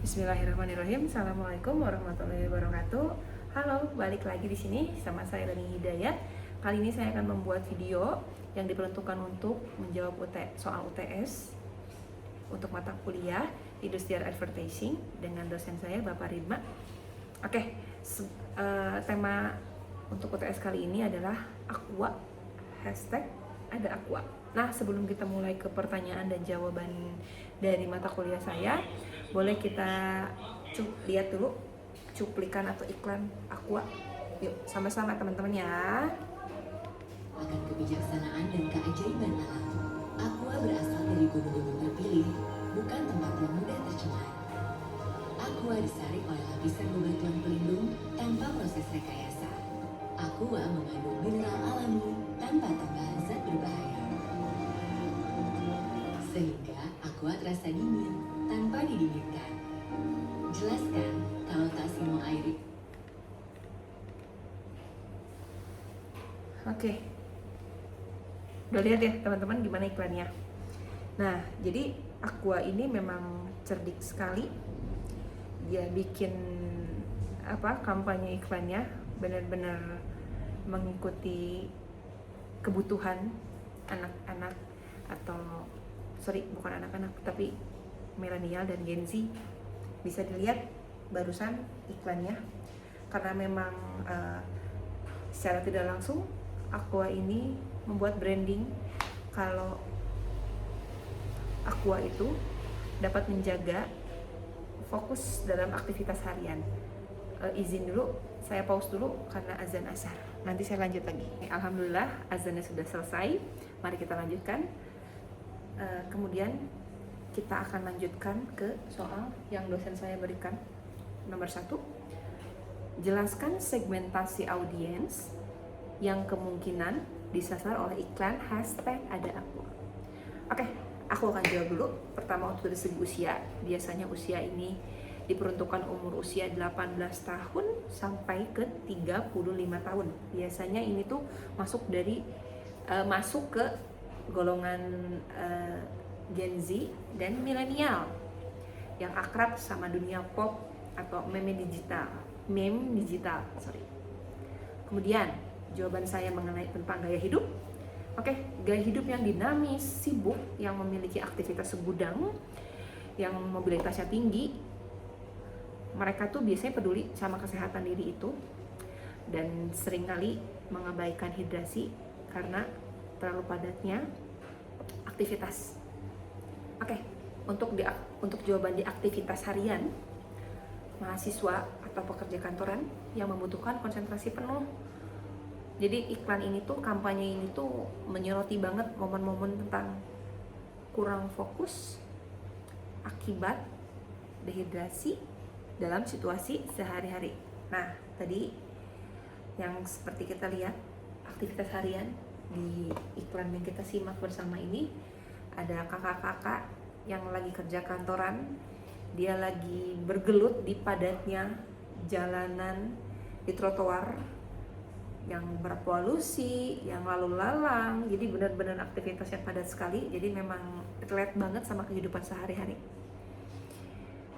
Bismillahirrahmanirrahim. Assalamualaikum warahmatullahi wabarakatuh. Halo, balik lagi di sini sama saya Rani Hidayat. Kali ini saya akan membuat video yang diperuntukkan untuk menjawab soal UTS untuk mata kuliah Industrial Advertising dengan dosen saya Bapak Ridma. Oke, tema untuk UTS kali ini adalah Aqua. Hashtag ada Aqua. Nah, sebelum kita mulai ke pertanyaan dan jawaban dari mata kuliah saya, boleh kita lihat dulu cuplikan atau iklan Aqua. Yuk, sama-sama teman-teman ya. Akan kebijaksanaan dan keajaiban alam, Aqua berasal dari gunung-gunung terpilih, bukan tempat yang mudah tercemar. Aqua disaring oleh lapisan bebatuan pelindung tanpa proses rekayasa. Aqua mengandung mineral alami tanpa tambahan zat berbahaya. Sehingga Aqua terasa dingin tanpa didinginkan. Jelaskan kalau tak semua air. Oke. Udah lihat ya teman-teman gimana iklannya. Nah, jadi Aqua ini memang cerdik sekali. Dia bikin kampanye iklannya benar-benar mengikuti kebutuhan anak-anak bukan anak-anak tapi milenial dan Gen Z. Bisa dilihat barusan iklannya, karena memang secara tidak langsung Aqua ini membuat branding kalau Aqua itu dapat menjaga fokus dalam aktivitas harian. Izin dulu, saya pause dulu karena azan asar. Nanti saya lanjut lagi. Alhamdulillah azannya sudah selesai. Mari kita lanjutkan. Kemudian kita akan lanjutkan ke soal yang dosen saya berikan. Nomor 1, jelaskan segmentasi audiens yang kemungkinan disasar oleh iklan hashtag ada Aqua. Oke, aku akan jawab dulu. Pertama, untuk dari segi usia, biasanya usia ini diperuntukkan umur usia 18 tahun sampai ke 35 tahun. Biasanya ini tuh masuk ke golongan Gen Z dan milenial yang akrab sama dunia pop atau meme digital. Kemudian jawaban saya mengenai tentang gaya hidup. Oke, gaya hidup yang dinamis, sibuk, yang memiliki aktivitas segudang, yang mobilitasnya tinggi. Mereka tuh biasanya peduli sama kesehatan diri itu dan seringkali mengabaikan hidrasi karena terlalu padatnya aktivitas. Oke, untuk jawaban di aktivitas harian, mahasiswa atau pekerja kantoran yang membutuhkan konsentrasi penuh. Jadi iklan ini tuh, kampanye ini tuh menyoroti banget momen-momen tentang kurang fokus akibat dehidrasi dalam situasi sehari-hari. Nah, tadi yang seperti kita lihat aktivitas harian di iklan yang kita simak bersama ini, ada kakak-kakak yang lagi kerja kantoran. Dia lagi bergelut di padatnya jalanan, di trotoar yang berpolusi, yang lalu lalang. Jadi benar-benar aktivitasnya padat sekali. Jadi memang relate banget sama kehidupan sehari-hari.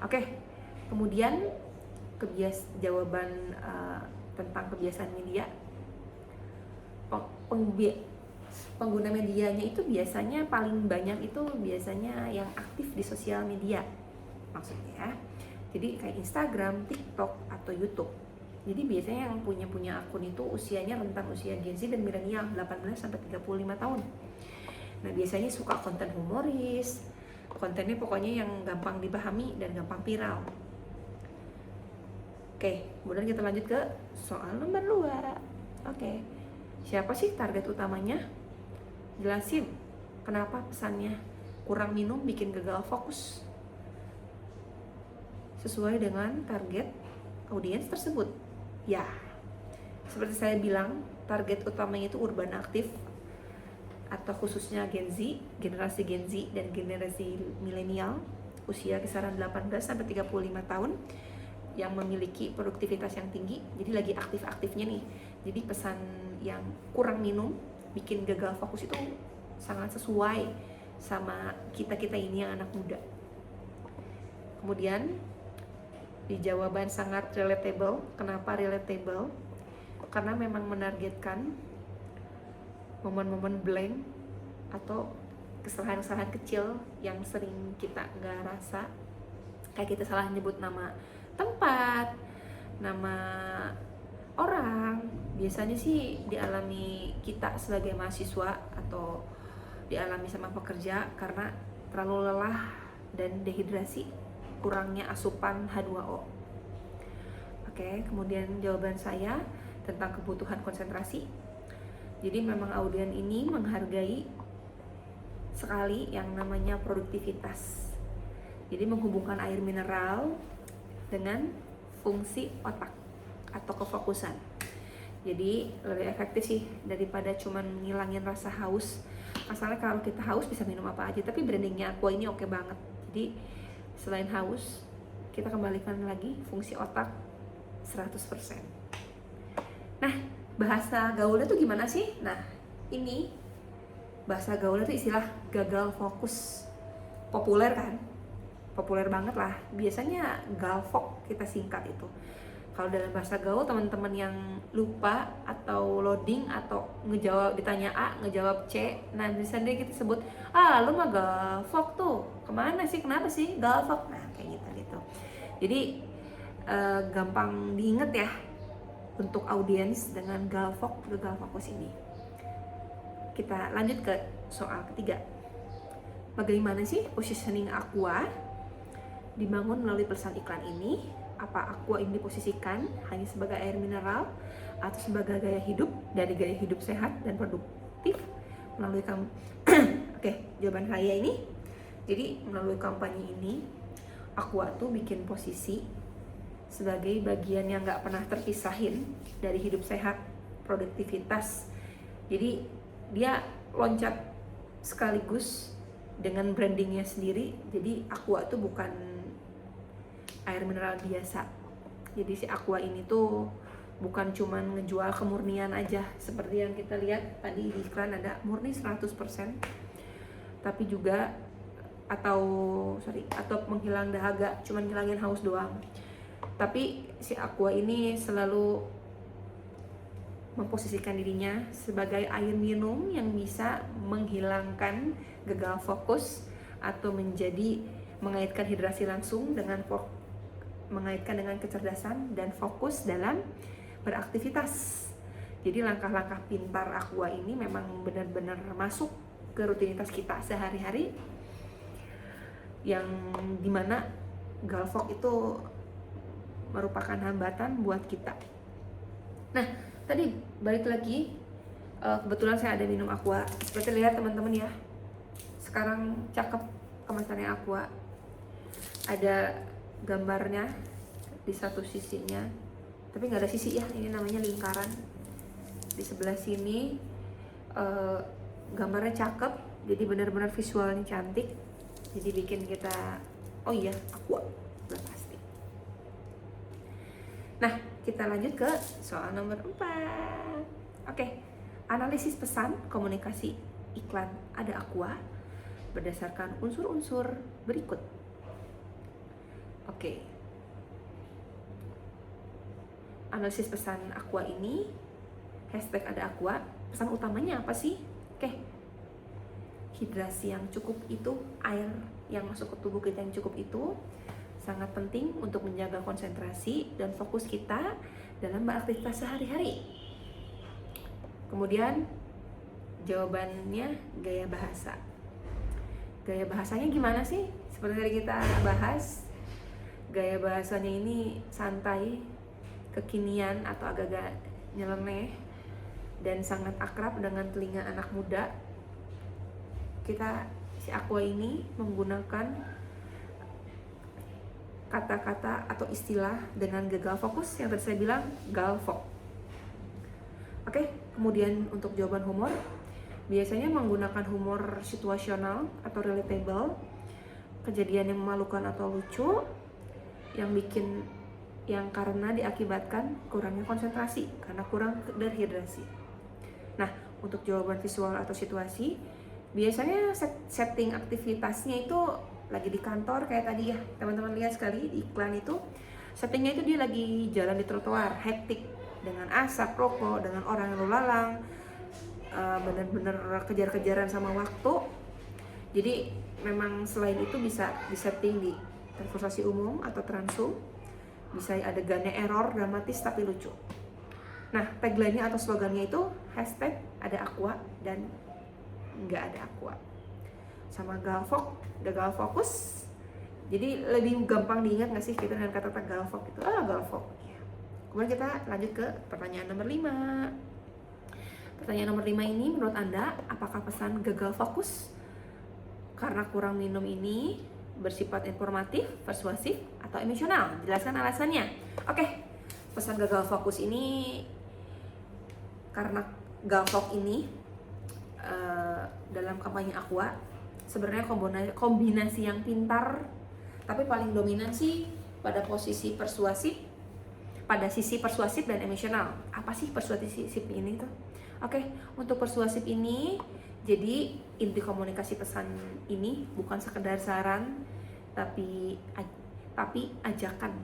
Oke, kemudian jawaban tentang kebiasaan media. Pengguna medianya itu biasanya paling banyak itu biasanya yang aktif di sosial media, maksudnya. Jadi kayak Instagram, TikTok, atau YouTube. Jadi biasanya yang punya akun itu usianya rentang usia Gen Z dan milenial 18 sampai 35 tahun. Nah, biasanya suka konten humoris, kontennya pokoknya yang gampang dipahami dan gampang viral. Oke, kemudian kita lanjut ke soal nomor 2. Oke, siapa sih target utamanya? Jelasin kenapa pesannya kurang minum bikin gagal fokus sesuai dengan target audiens tersebut. Ya, seperti saya bilang, target utamanya itu urban aktif atau khususnya Gen Z, generasi Gen Z dan generasi milenial usia kisaran 18 sampai 35 tahun yang memiliki produktivitas yang tinggi. Jadi lagi aktif-aktifnya nih. Jadi pesan yang kurang minum bikin gagal fokus itu sangat sesuai sama kita ini yang anak muda. Kemudian Di jawaban sangat relatable. Kenapa relatable? Karena memang menargetkan momen-momen blank atau kesalahan-kesalahan kecil yang sering kita nggak rasa. Kayak kita salah nyebut nama tempat, nama orang. Biasanya sih dialami kita sebagai mahasiswa atau dialami sama pekerja karena terlalu lelah dan dehidrasi, kurangnya asupan H2O. Oke, kemudian jawaban saya tentang kebutuhan konsentrasi. Jadi memang audien ini menghargai sekali yang namanya produktivitas. Jadi menghubungkan air mineral dengan fungsi otak atau kefokusan. Jadi lebih efektif sih daripada cuman ngilangin rasa haus. Asalnya kalau kita haus bisa minum apa aja, tapi brandingnya Aqua ini oke banget. Jadi selain haus, kita kembalikan lagi fungsi otak 100%. Nah, bahasa gaulnya tuh gimana sih? Nah, ini bahasa gaulnya tuh istilah gagal fokus. Populer kan? Populer banget lah. Biasanya galfok kita singkat itu. Kalau dalam bahasa gaul, teman-teman yang lupa atau loading atau ngejawab ditanya A, ngejawab C, nah biasanya kita sebut, lu mah galfok tuh, kemana sih, kenapa sih galfok? Nah kayak gitu. Jadi gampang diinget ya untuk audiens dengan galfok, gagal fokus ini. Kita lanjut ke soal ketiga. Bagaimana sih positioning Aqua dibangun melalui pesan iklan ini? Apa Aqua ini diposisikan hanya sebagai air mineral atau sebagai gaya hidup, dari gaya hidup sehat dan produktif melalui Oke, jawaban saya ini. Jadi melalui kampanye ini Aqua tuh bikin posisi sebagai bagian yang nggak pernah terpisahin dari hidup sehat, produktivitas. Jadi dia loncat sekaligus dengan brandingnya sendiri. Jadi Aqua tuh bukan air mineral biasa. Jadi si Aqua ini tuh bukan cuman ngejual kemurnian aja seperti yang kita lihat tadi di iklan ada murni 100%, tapi juga atau menghilang dahaga, cuman ngilangin haus doang. Tapi si Aqua ini selalu memposisikan dirinya sebagai air minum yang bisa menghilangkan gagal fokus atau mengaitkan hidrasi langsung dengan mengaitkan dengan kecerdasan dan fokus dalam beraktivitas. Jadi langkah-langkah pintar Aqua ini memang benar-benar masuk ke rutinitas kita sehari-hari, yang dimana galfok itu merupakan hambatan buat kita. Nah, tadi balik lagi, kebetulan saya ada minum Aqua. Seperti lihat teman-teman ya, sekarang cakep kemasannya Aqua. Ada gambarnya di satu sisinya, tapi nggak ada sisi ya, ini namanya lingkaran. Di sebelah sini gambarnya cakep, jadi benar-benar visualnya cantik, jadi bikin kita oh iya Aqua udah pasti. Nah, kita lanjut ke soal nomor 4. Oke, analisis pesan komunikasi iklan ada Aqua berdasarkan unsur-unsur berikut. Oke. Analisis pesan Aqua ini, hashtag ada Aqua, pesan utamanya apa sih? Oke. Hidrasi yang cukup itu, air yang masuk ke tubuh kita yang cukup itu sangat penting untuk menjaga konsentrasi dan fokus kita dalam beraktivitas sehari-hari. Kemudian jawabannya gaya bahasa. Gaya bahasanya gimana sih? Seperti tadi kita bahas, gaya bahasanya ini santai, kekinian atau agak-agak nyeleneh, dan sangat akrab dengan telinga anak muda. Si Aqua ini menggunakan kata-kata atau istilah dengan gagal fokus yang tadi saya bilang galfok. Oke, kemudian untuk jawaban humor, biasanya menggunakan humor situasional atau relatable, kejadian yang memalukan atau lucu, yang karena diakibatkan kurangnya konsentrasi karena kurang dehidrasi. Nah, untuk jawaban visual atau situasi, biasanya setting aktivitasnya itu lagi di kantor kayak tadi ya, teman-teman lihat sekali di iklan itu Settingnya itu dia lagi jalan di trotoar, hektik dengan asap, rokok, dengan orang yang lalu lalang, bener-bener kejar-kejaran sama waktu. Jadi memang selain itu bisa disetting di transportasi umum atau transum, bisa adegannya error dramatis tapi lucu. Nah, tagline-nya atau slogannya itu hashtag ada aqua dan nggak ada aqua. Sama galvok, gagal fokus. Jadi lebih gampang diingat nggak sih kita dengan kata-kata galvok itu? Galvok. Ya. Kemudian kita lanjut ke pertanyaan nomor 5. Pertanyaan nomor 5 ini, menurut Anda, apakah pesan gagal fokus karena kurang minum ini bersifat informatif, persuasif, atau emosional? Jelaskan alasannya. Oke, pesan gagal fokus ini karena galvok ini dalam kampanye Aqua sebenarnya kombinasi yang pintar, tapi paling dominan sih pada posisi persuasif, pada sisi persuasif dan emosional. Apa sih persuasif ini tuh? Oke, untuk persuasif ini, jadi inti komunikasi pesan ini bukan sekedar saran, tapi ajakan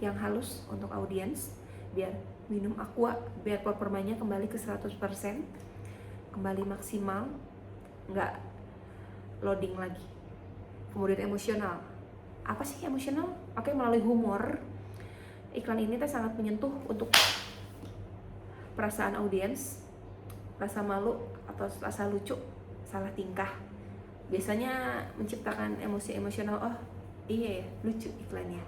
yang halus untuk audiens biar minum aqua, biar performanya kembali ke 100%, kembali maksimal, nggak loading lagi. Kemudian emosional. Apa sih emosional? Oke, melalui humor, iklan ini tuh sangat menyentuh untuk perasaan audiens, rasa malu atau rasa lucu, salah tingkah. Biasanya menciptakan emosi emosional. Oh iya ya, lucu iklannya.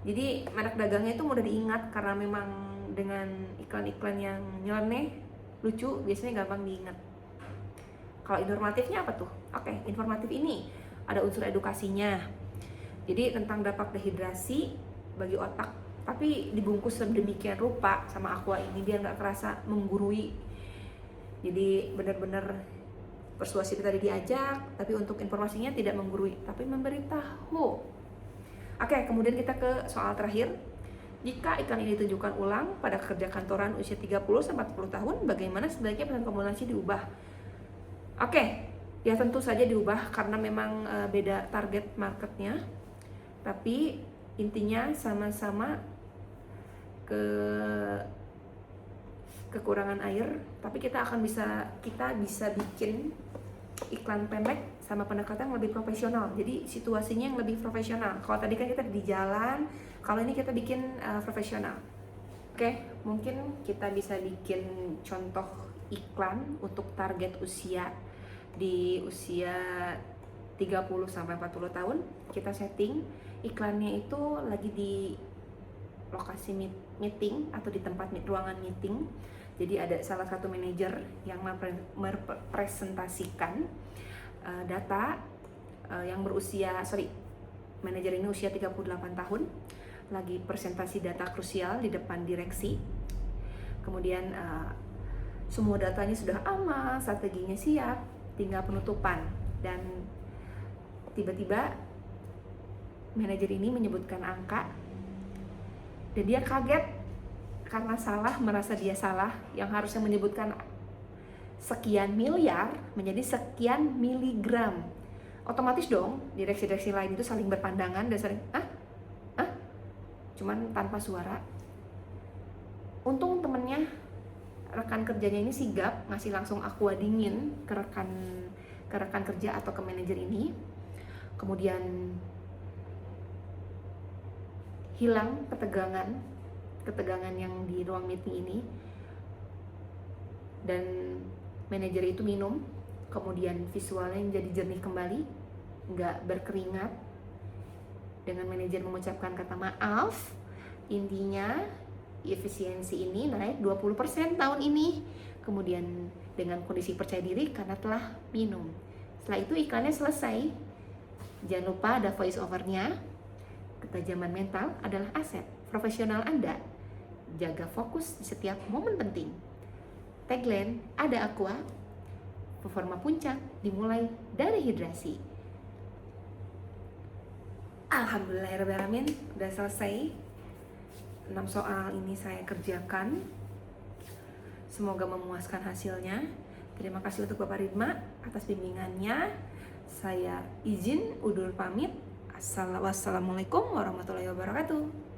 Jadi merek dagangnya itu mudah diingat karena memang dengan iklan-iklan yang nyeleneh, lucu, biasanya gampang diingat. Kalau informatifnya apa tuh? Oke, informatif ini ada unsur edukasinya. Jadi tentang dampak dehidrasi bagi otak, tapi dibungkus sedemikian rupa sama aqua ini biar nggak kerasa menggurui. Jadi benar-benar persuasif tadi diajak, tapi untuk informasinya tidak menggurui, tapi memberitahu. Oke, kemudian kita ke soal terakhir. Jika iklan ini ditunjukkan ulang pada kerja kantoran usia 30-40 tahun, bagaimana sebaiknya pesan komunikasi diubah? Oke, ya tentu saja diubah karena memang beda target marketnya. Tapi intinya sama-sama kekurangan air, tapi kita bisa bikin iklan pendek sama pendekatan yang lebih profesional. Jadi situasinya yang lebih profesional. Kalau tadi kan kita di jalan, kalau ini kita bikin profesional. Oke, mungkin kita bisa bikin contoh iklan untuk target usia di usia 30 sampai 40 tahun. Kita setting iklannya itu lagi di lokasi meeting atau di tempat ruangan meeting. Jadi ada salah satu manajer yang merepresentasikan data yang manajer ini usia 38 tahun, lagi presentasi data krusial di depan direksi. Kemudian semua datanya sudah aman, strateginya siap, tinggal penutupan. Dan tiba-tiba manajer ini menyebutkan angka dan dia kaget karena merasa dia salah, yang harusnya menyebutkan sekian miliar menjadi sekian miligram. Otomatis dong direksi-direksi lain itu saling berpandangan dan saling cuman tanpa suara. Untung temennya, rekan kerjanya ini sigap ngasih langsung aqua dingin ke rekan kerja atau ke manajer ini. Kemudian hilang ketegangan yang di ruang meeting ini, dan manajer itu minum, kemudian visualnya jadi jernih kembali, nggak berkeringat, dengan manajer mengucapkan kata maaf. Intinya efisiensi ini naik 20% tahun ini, kemudian dengan kondisi percaya diri karena telah minum. Setelah itu iklannya selesai. Jangan lupa ada voice overnya. Ketajaman mental adalah aset profesional Anda. Jaga fokus di setiap momen penting. Tagline, ada aqua, performa puncak dimulai dari hidrasi. Alhamdulillahirrahmanirrahim, udah selesai. 6 soal ini saya kerjakan. Semoga memuaskan hasilnya. Terima kasih untuk Bapak Ridma atas bimbingannya. Saya izin undur pamit. Wassalamualaikum warahmatullahi wabarakatuh.